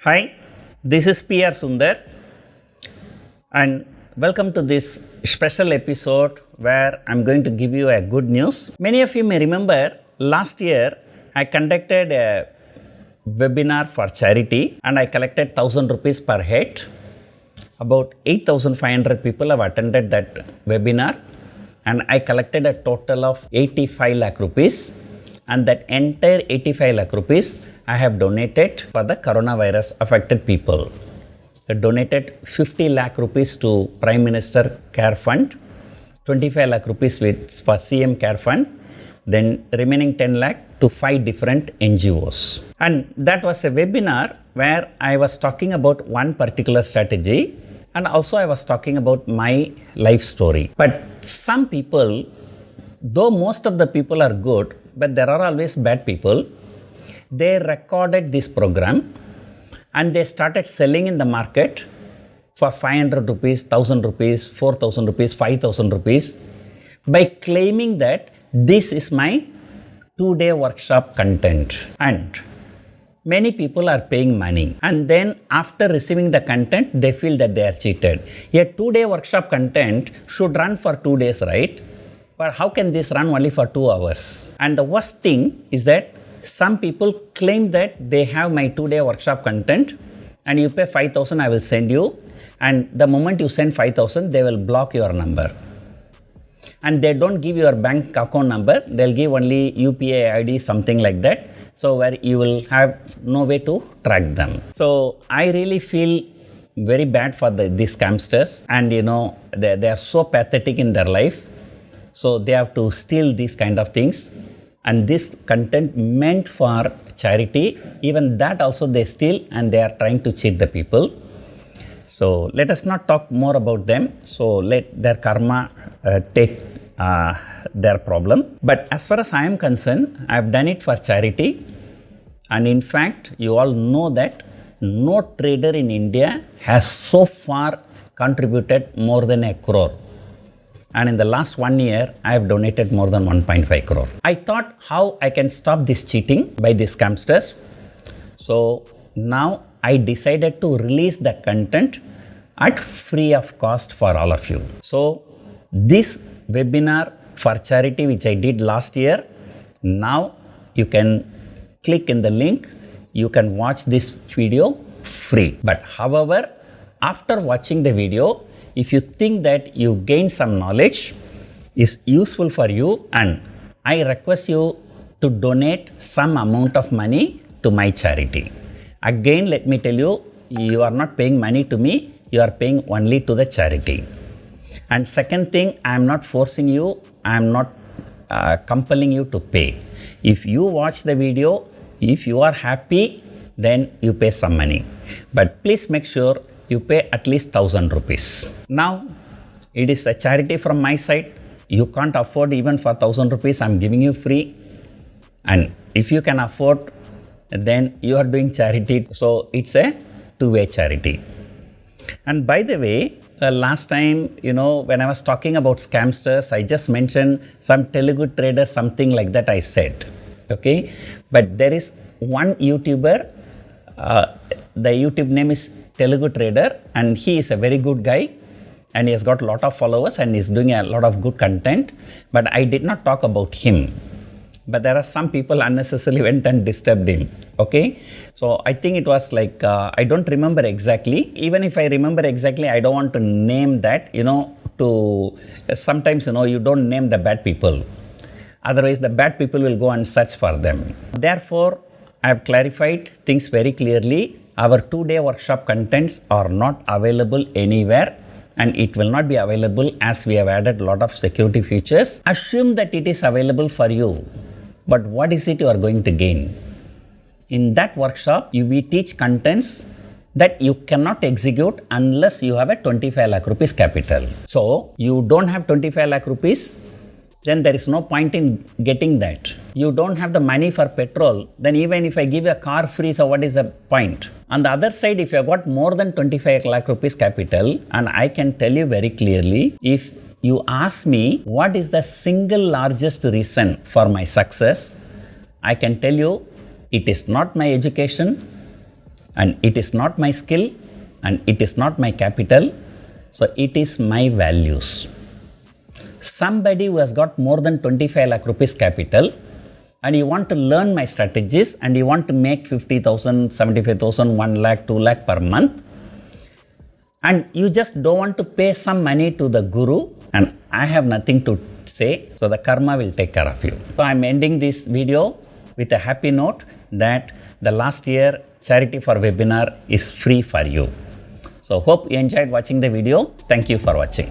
Hi, this is PR Sundar, and welcome to this special episode where I'm going to give you a good news. Many of you may remember last year I conducted a webinar for charity and I collected 1000 rupees per head. About 8,500 people have attended that webinar and I collected a total of 85 lakh rupees. And that entire 85 lakh rupees I have donated for the coronavirus affected people. I donated 50 lakh rupees to Prime Minister Care Fund, 25 lakh rupees for CM Care Fund, then remaining 10 lakh to 5 different NGOs. And that was a webinar where I was talking about one particular strategy and also I was talking about my life story. But some people, though most of the people are good, but there are always bad people, they recorded this program and they started selling in the market for 500 rupees, 1000 rupees, 4000 rupees, 5000 rupees by claiming that this is my 2-day workshop content. And many people are paying money and then after receiving the content, they feel that they are cheated. A 2-day workshop content should run for 2 days, right? But how can this run only for 2 hours? And the worst thing is that some people claim that they have my 2-day workshop content and you pay 5,000, I will send you. And the moment you send 5,000, they will block your number. And they don't give your bank account number, they'll give only UPI ID, something like that. So where you will have no way to track them. So I really feel very bad for these scamsters, and they are so pathetic in their life. So they have to steal these kind of things, and this content meant for charity, even that also they steal and they are trying to cheat the people. So let us not talk more about them. So let their karma take their problem. But as far as I am concerned, I have done it for charity. And in fact, you all know that no trader in India has so far contributed more than 1 crore. And in the last 1 year, I have donated more than 1.5 crore. I thought how I can stop this cheating by these scamsters. So now I decided to release the content at free of cost for all of you. So this webinar for charity which I did last year, now you can click in the link, you can watch this video free. But however, after watching the video, if you think that you gain some knowledge, is useful for you, and I request you to donate some amount of money to my charity. Again, let me tell you, you are not paying money to me, you are paying only to the charity. And second thing, I am not forcing you, I am not compelling you to pay. If you watch the video, if you are happy, then you pay some money. But please make sure you pay at least 1000 rupees. Now, it is a charity from my side. You can't afford even for 1000 rupees, I am giving you free. And if you can afford, then you are doing charity. So it's a two-way charity. And by the way, last time, when I was talking about scamsters, I just mentioned some Telugu trader, something like that I said. Okay. But there is one YouTuber, the YouTube name is Telugu Trader, and he is a very good guy and he has got a lot of followers and is doing a lot of good content, but I did not talk about him. But there are some people unnecessarily went and disturbed him. Okay, so I think it was like, I don't remember exactly. Even if I remember exactly, I don't want to name that, sometimes, you don't name the bad people. Otherwise, the bad people will go and search for them. Therefore, I have clarified things very clearly. Our 2-day workshop contents are not available anywhere, and it will not be available as we have added a lot of security features. Assume that it is available for you, but what is it you are going to gain? In that workshop, we teach contents that you cannot execute unless you have a 25 lakh rupees capital. So you don't have 25 lakh rupees, then there is no point in getting that. You don't have the money for petrol, then even if I give a car free, so what is the point? On the other side, if you have got more than 25 lakh rupees capital, and I can tell you very clearly, if you ask me what is the single largest reason for my success, I can tell you it is not my education, and it is not my skill and it is not my capital, so it is my values. Somebody who has got more than 25 lakh rupees capital and you want to learn my strategies and you want to make 50,000, 75,000, 1 lakh, 2 lakh per month, and you just don't want to pay some money to the guru, and I have nothing to say, so the karma will take care of you. So I'm ending this video with a happy note that the last year charity for webinar is free for you. So hope you enjoyed watching the video. Thank you for watching.